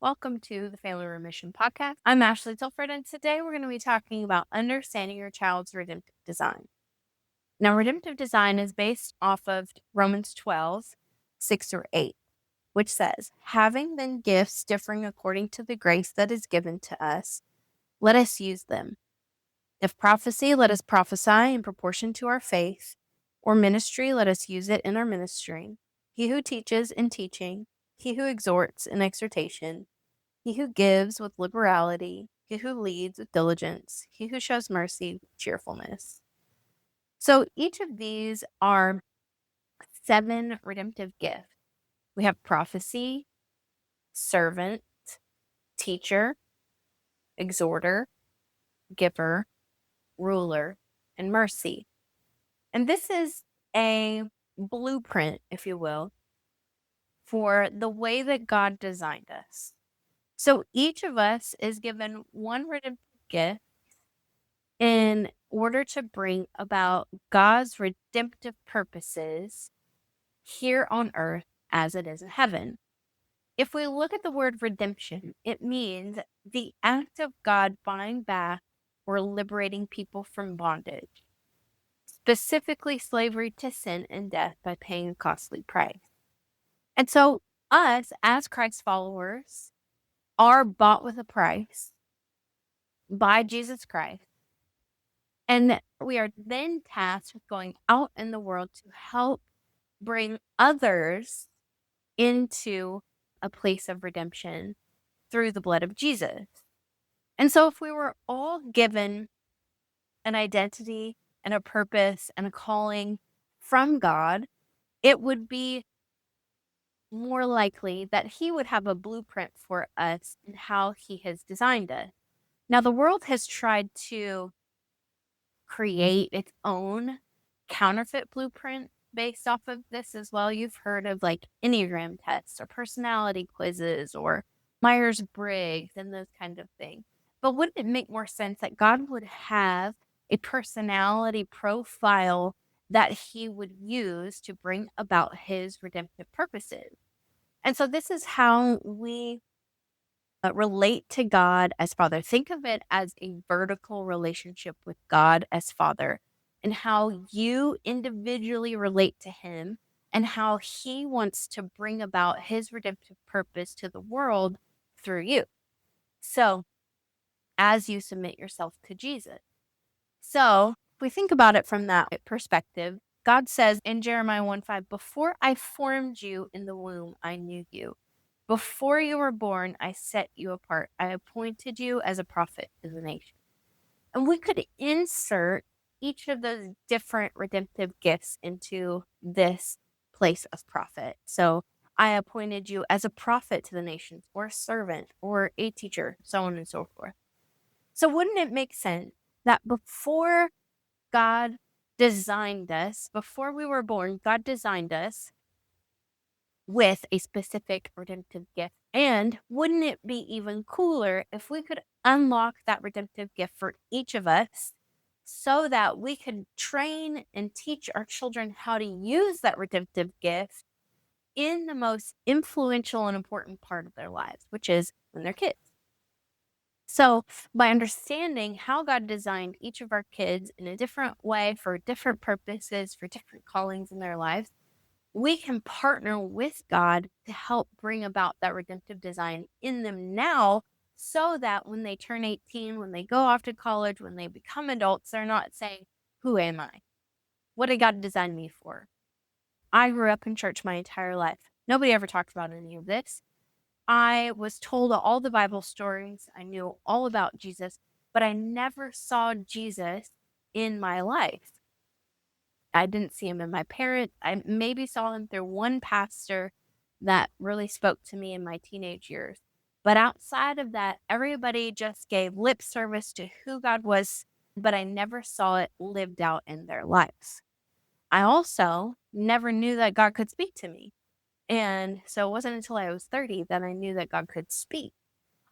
Welcome to the Family Remission Podcast. I'm Ashley Tilford, and today we're going to be talking about understanding your child's redemptive design. Now, redemptive design is based off of Romans 12, 6 through 8, which says, having then gifts differing according to the grace that is given to us, let us use them. If prophecy, let us prophesy in proportion to our faith, or ministry, let us use it in our ministering. He who teaches in teaching, he who exhorts in exhortation, he who gives with liberality, he who leads with diligence, he who shows mercy with cheerfulness. So each of these are 7 redemptive gifts. We have prophecy, servant, teacher, exhorter, giver, ruler, and mercy. And this is a blueprint, if you will, for the way that God designed us. So each of us is given one redemptive gift in order to bring about God's redemptive purposes here on earth as it is in heaven. If we look at the word redemption, it means the act of God buying back or liberating people from bondage, specifically slavery to sin and death by paying a costly price. And so, us as Christ followers are bought with a price by Jesus Christ. And we are then tasked with going out in the world to help bring others into a place of redemption through the blood of Jesus. And so, if we were all given an identity and a purpose and a calling from God, it would be more likely that He would have a blueprint for us and how He has designed us. Now, the world has tried to create its own counterfeit blueprint based off of this as well. You've heard of like Enneagram tests or personality quizzes or Myers-Briggs and those kind of things. But wouldn't it make more sense that God would have a personality profile that he would use to bring about his redemptive purposes? And so this is how we relate to God as Father. Think of it as a vertical relationship with God as Father and how you individually relate to Him and how He wants to bring about His redemptive purpose to the world through you. So, as you submit yourself to Jesus. So, if we think about it from that perspective, God says in Jeremiah 1:5, before I formed you in the womb, I knew you. Before you were born, I set you apart. I appointed you as a prophet to the nation. And we could insert each of those different redemptive gifts into this place of prophet. So I appointed you as a prophet to the nations, or a servant, or a teacher, so on and so forth. So wouldn't it make sense that before God designed us, before we were born, God designed us with a specific redemptive gift? And wouldn't it be even cooler if we could unlock that redemptive gift for each of us so that we could train and teach our children how to use that redemptive gift in the most influential and important part of their lives, which is when they're kids? So, by understanding how God designed each of our kids in a different way for different purposes, for different callings in their lives, we can partner with God to help bring about that redemptive design in them now so that when they turn 18, when they go off to college, when they become adults, they're not saying, who am I? What did God design me for? I grew up in church my entire life. Nobody ever talked about any of this. I was told all the Bible stories. I knew all about Jesus, but I never saw Jesus in my life. I didn't see him in my parents. I maybe saw him through one pastor that really spoke to me in my teenage years. But outside of that, everybody just gave lip service to who God was, but I never saw it lived out in their lives. I also never knew that God could speak to me. And so it wasn't until I was 30 that I knew that God could speak.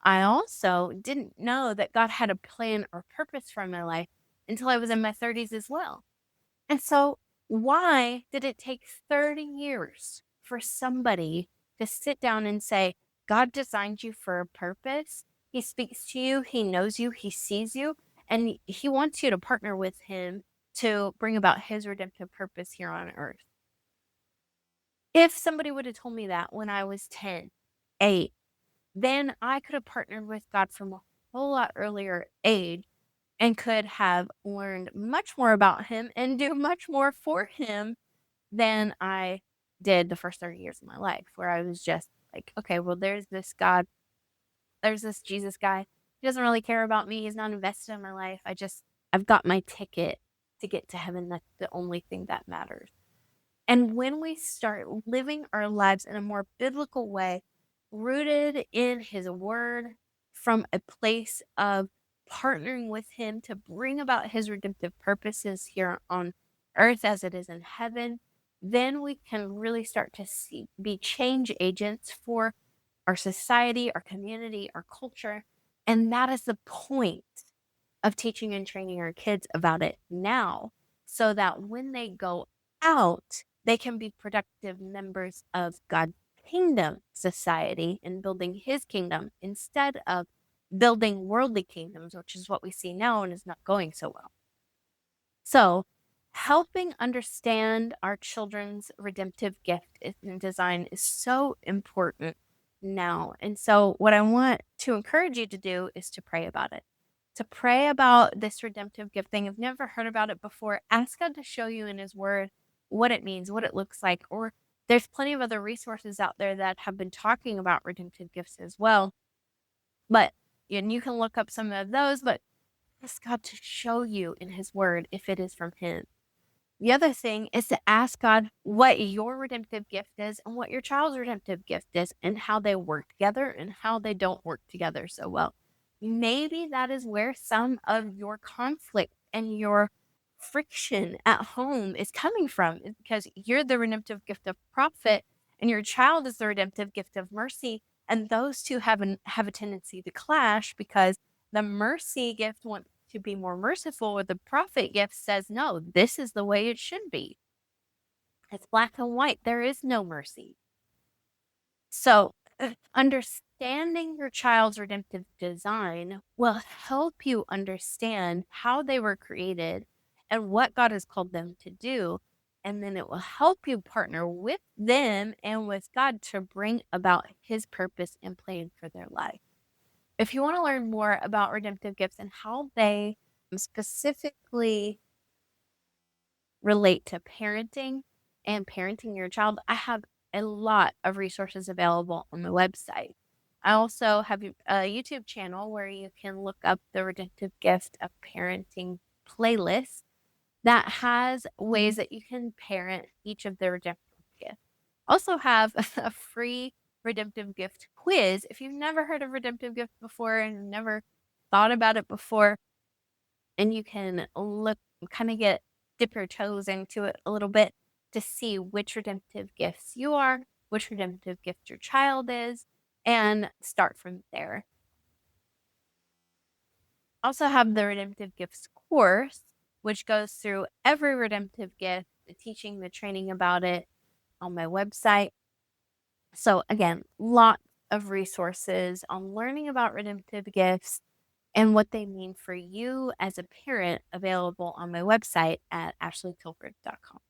I also didn't know that God had a plan or purpose for my life until I was in my 30s as well. And so, why did it take 30 years for somebody to sit down and say, God designed you for a purpose. He speaks to you, He knows you, He sees you, and He wants you to partner with Him to bring about His redemptive purpose here on earth. If somebody would have told me that when I was 10, 8, then I could have partnered with God from a whole lot earlier age and could have learned much more about Him and do much more for Him than I did the first 30 years of my life, where I was just like, okay, well, there's this God, there's this Jesus guy. He doesn't really care about me. He's not invested in my life. I've got my ticket to get to heaven. That's the only thing that matters. And when we start living our lives in a more biblical way, rooted in His word, from a place of partnering with Him to bring about His redemptive purposes here on earth as it is in heaven, then we can really start to be change agents for our society, our community, our culture. And that is the point of teaching and training our kids about it now, so that when they go out, they can be productive members of God's kingdom society and building His kingdom instead of building worldly kingdoms, which is what we see now and is not going so well. So, helping understand our children's redemptive gift and design is so important now. And so, what I want to encourage you to do is to pray about it. To pray about this redemptive gift thing. If you've never heard about it before, ask God to show you in His Word what it means, what it looks like. Or there's plenty of other resources out there that have been talking about redemptive gifts as well. But and you can look up some of those, but ask God to show you in His Word if it is from Him. The other thing is to ask God what your redemptive gift is and what your child's redemptive gift is and how they work together and how they don't work together so well. Maybe that is where some of your conflict and your friction at home is coming from, is because you're the redemptive gift of prophet and your child is the redemptive gift of mercy. And those two have a tendency to clash because the mercy gift wants to be more merciful, where the prophet gift says, no, this is the way it should be. It's black and white. There is no mercy. So, understanding your child's redemptive design will help you understand how they were created and what God has called them to do. And then it will help you partner with them and with God to bring about His purpose and plan for their life. If you want to learn more about redemptive gifts and how they specifically relate to parenting and parenting your child, I have a lot of resources available on my website. I also have a YouTube channel where you can look up the Redemptive Gift of Parenting playlist that has ways that you can parent each of the redemptive gifts. Also have a free redemptive gift quiz. If you've never heard of redemptive gift before and never thought about it before, and you can look, kind of dip your toes into it a little bit to see which redemptive gifts you are, which redemptive gift your child is, and start from there. Also have the redemptive gifts course, which goes through every redemptive gift, the teaching, the training about it on my website. So again, lots of resources on learning about redemptive gifts and what they mean for you as a parent available on my website at ashleytilford.com.